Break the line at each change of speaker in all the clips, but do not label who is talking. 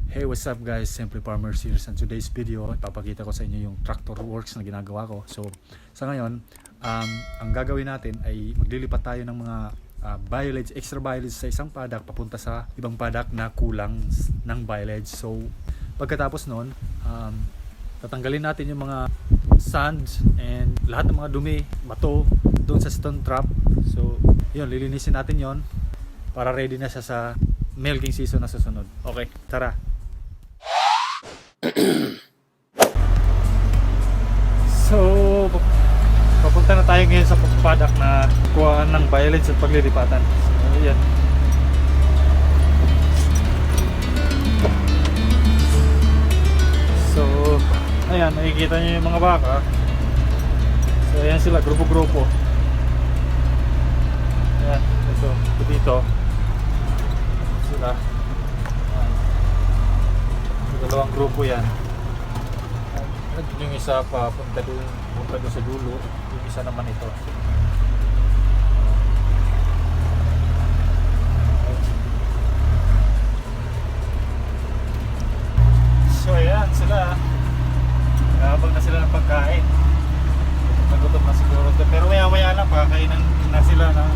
Hey, what's up guys? Simple Farmer Series, and today's video ipapakita ko sa inyo yung tractor works na ginagawa ko. So sa ngayon, ang gagawin natin ay maglilipat tayo ng mga balage, extra balage sa isang paddock papunta sa ibang paddock na kulang ng balage. So pagkatapos nun, tatanggalin natin yung mga sand and lahat ng mga dumi, bato doon sa stone trap. So yun, lilinisin natin yon para ready na siya sa milking season na susunod. Okay, tara. So papunta na tayo ngayon sa paddock na kuhaan ng balage at paglilipatan. So ayan. So ayan, nakikita nyo yung mga baka. So ayan sila, grupo-grupo. Ayan, ito dito sila. Dalawang grupo yan. Yung isa pa punta doon sa dulo, yung isa naman ito. So ayan sila, habang na sila ng pagkain, nagutom na siguro, pero maya lang pakakainan na sila ng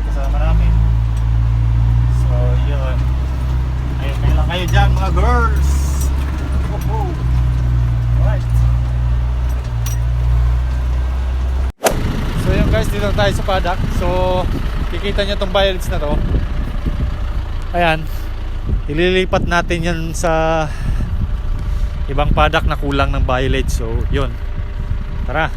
kasama namin. So yun, ayun lang kayo dyan mga girls. Alright. So yun guys, dito tayo sa paddock. So kikita nyo itong balage na to. Ayan, ililipat natin yan sa ibang paddock na kulang ng balage. So yun, tara.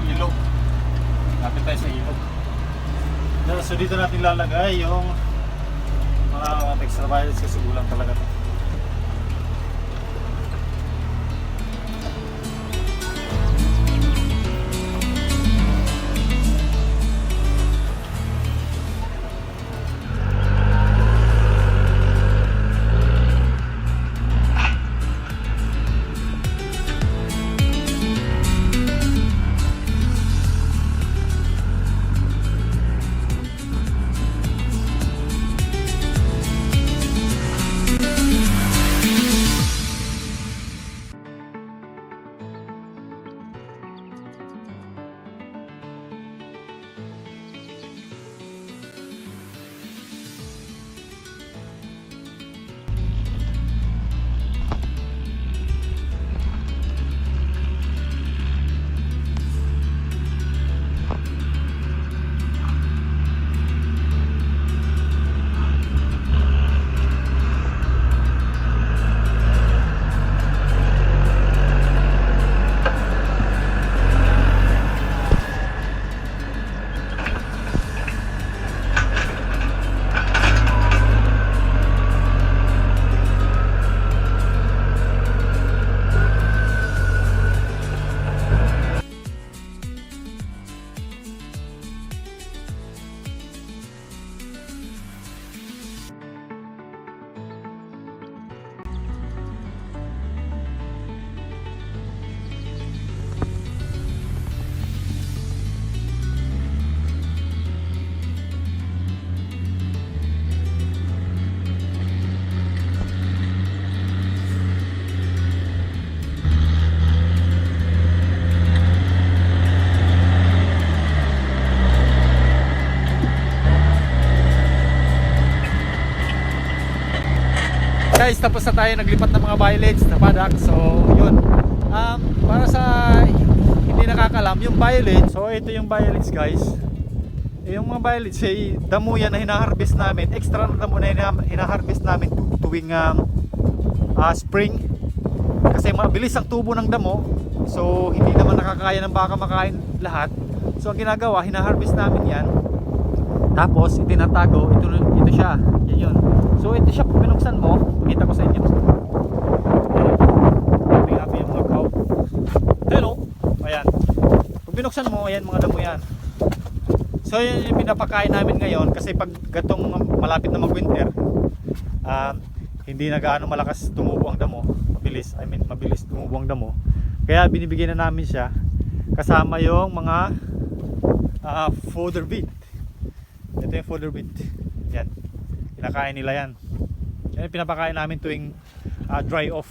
Ilog. Lapit tayo sa ilog. So dito natin lalagay yung mga extra balance kasi kulang talaga to. guys, tapos na tayo naglipat ng mga balage na paddock. So yun, para sa hindi nakakalam, yung balage, so ito yung balage guys. Yung mga balage ay damo yan na hinaharvest namin, extra na damo na hinaharvest namin tuwing spring, kasi mabilis ang tubo ng damo. So hindi naman nakakaya ng baka makain lahat. So ang ginagawa, hinaharvest namin yan, tapos itinatago. Ito siya, yan yun. So ito siya, pag binuksan mo, pakita ko sa inyo. Happy yung mga cow. Hello, ayan. Pag binuksan mo, ayan mga damo yan. So yun yung pinapakain namin ngayon, kasi pag gatong malapit na mag-winter, hindi na gaano malakas tumubo ang damo. Mabilis tumubo ang damo. Kaya binibigyan na namin siya kasama yung mga fodder bit. Ito yung fodder bit. Yan. Kinakain nila yan. Yan yung pinapakain namin tuwing dry off.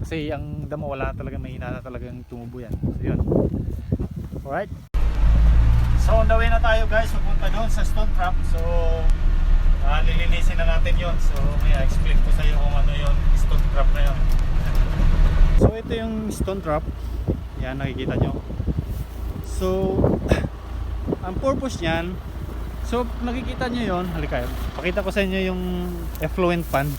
Kasi ang damo wala na talaga, mahina na talagang tumubo yan. So yun. Alright. So on the way na tayo guys, pupunta doon sa stone trap. So lilinisin na natin yon. So may explain ko sa iyo kung ano yung stone trap na yon. So ito yung stone trap. Yan, nakikita nyo. So ang purpose niyan, so nakikita nyo yon. Halika, pakita ko sa inyo yung effluent pond.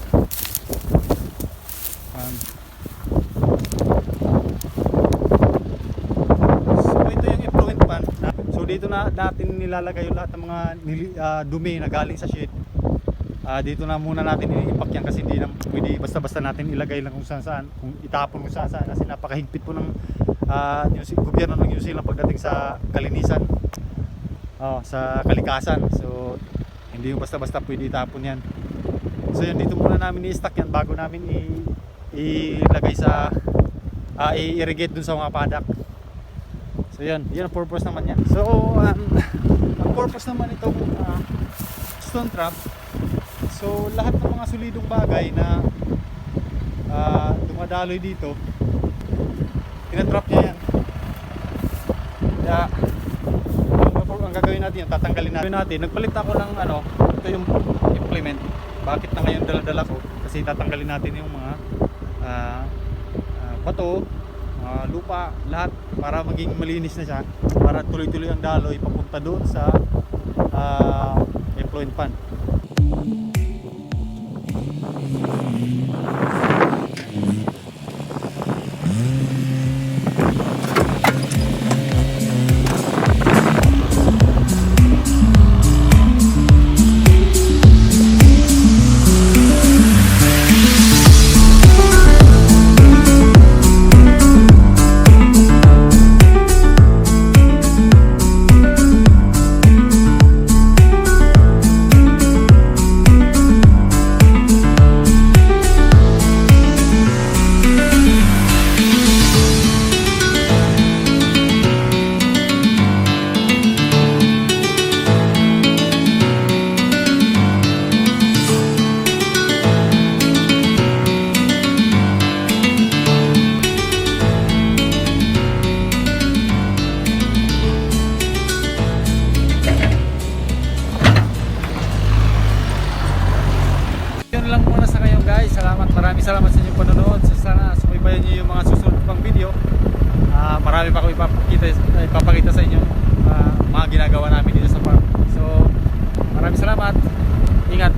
So ito yung effluent pond. So dito na natin nilalagay yung lahat ng mga dumi na galing sa shit. Dito na muna natin iniipak yan, kasi hindi na pwede basta-basta natin ilagay lang kung saan, kung itapon kung saan, kasi napakahigpit po ng gobyerno ng New Zealand pagdating sa kalinisan, sa kalikasan. So hindi yung basta-basta pwede itapon yan. So yun, dito muna namin i-stack yan bago namin ilagay sa i-irrigate dun sa mga paddock. So yun ang purpose naman yan. So ang purpose naman itong stone trap, so lahat ng mga solidong bagay na dumadaloy dito, tinatrap niya yan. Kaya ang gagawin natin yan, tatanggalin natin. Nagpalit ako ng ito yung implement. Bakit na ngayon dala-dala ko? Kasi tatanggalin natin yung mga bato, lupa, lahat, para maging malinis na siya, para tuloy-tuloy ang daloy papunta doon sa effluent pond. Maraming salamat sa inyong panonood. Sana subaybayan niyo yung mga susunod pang video. Marami pa ako ipapakita sa inyo mga ginagawa namin dito sa farm. So maraming salamat. Ingat.